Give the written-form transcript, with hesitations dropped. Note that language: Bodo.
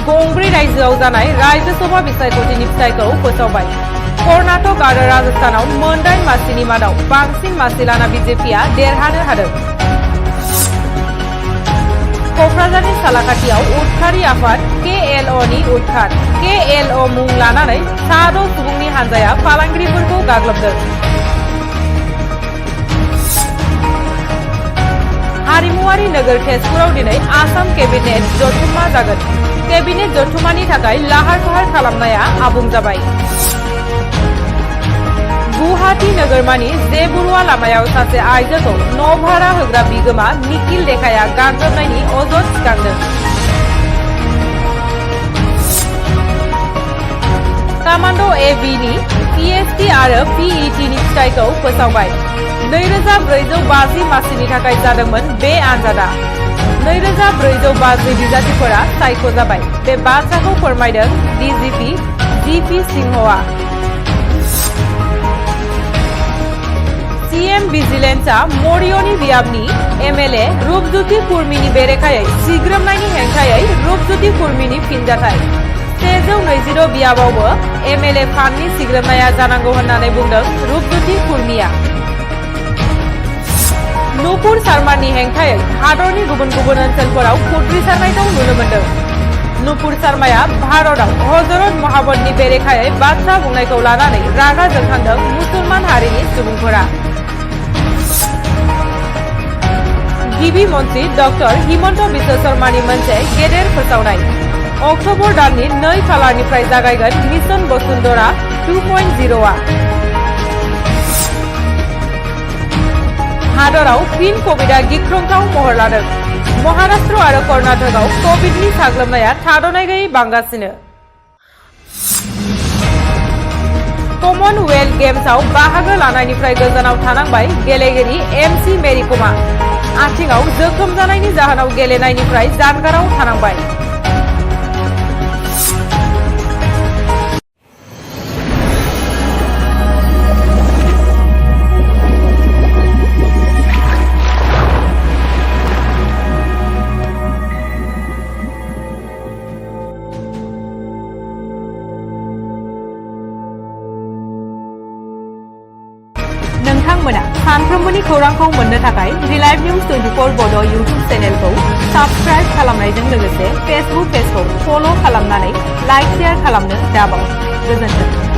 गंब्रै रायजोआव जानाय राज्य सभा बिसायख'थिनि फिथाइखौ फोसावबाय। कर्नाटक आरो राजस्थानाव मोनदाइन मासिनि मादाव बांसिन मासि लाना बिजेपिआ देरहानो हादों। क'क्राझारनि सालाकाटियाव उदखारि आफाद KLOनि उदखार। KLO मुं लानानै सा6 सुबुंनि हानजाया फालांगिरिफोरखौ गाग्लोबदों। हारिमुआरि नोगोर तेजपुराव दिनै आसाम केबिनेट जथुम्मा जागोन। केबिनेट जथुम्मानि थाखाय लाहार-फाहार खालामनाया आबुं जाबाय। गुवाहाटी नोगोरमानि जेबुरुवा लामायाव सासे आइजोखौ न' भारा होग्रा बिगोमा निखिल लेखाया गाग्लोबनायनि अजद थिखांदों। कामान्ड' ABनि PST आरो PETनि फिथाइखौ फोसावबाय। 2450 मासिनि थाखाय जादोंमोन बे आनजादा। 2450 बिजाथिफोरा सायख'जाबाय। बे बाथ्राखौ फोरमायदों DGP GP सिंहआ। CM भिजिलेन्सआ मरियनि बियाबनि MLA रूपज्योति कुर्मीनि बेरेखायै सिग्रोमनायनि हेंथायै रूपज्योति कुर्मीनि फिनजाथाय। 120 बियाबावबो MLA फान्डनि सिग्रोमनाया जानांगौ होननानै बुंदों रूपज्योति कुर्मीआ। नुपुर शर्मानि हेंथायै हादरनि गुबुन गुबुन ओनसोलफोराव खुद्रिसारनायखौ नुनो मोन्दों। नुपुर शर्माया भारतआव हजरत महाबतनि बेरेखायै बाथ्रा बुंनायखौ लानानै रागा जोंखांदों मुसलमान हारिनि सुबुंफोरा। गिबि मन्त्रि डक्टर हिमन्त बिश्व शर्मानि मोनसे गेदेर फोसावनाय। अक्ट'बर दाननि 2 खालारनिफ्राय जागायगोन मिशन बसुन्धरा 2.0आ। हादराव फिन कभिडआ गिख्रंथाव महर लादों। महाराष्ट्र आरो कर्नाटकआव कभिडनि साग्लोबनाया थाद'नाय गैयै बांगासिनो। कमनवेल्थ गेम्सआव बाहागो लानायनिफ्राय गोजानाव थानांबाय गेलेगिरि MC मेरि कमआ। आथिंआव जोखोम जानायनि जाहोनाव गेलेनायनिफ्राय जानगाराव थानांबाय। नोंथांमोना सानफ्रोमबोनि खौरांखौ मोननो थाखाय रिलाइभ निउज 24 बड' इउटुब चेनेलखौ साबस्क्राइब खालामनायजों लोगोसे फेसबुक पेजखौ फल' खालामनानै लाइक शेयार खालामनो दाबाव। गोजोन्थों।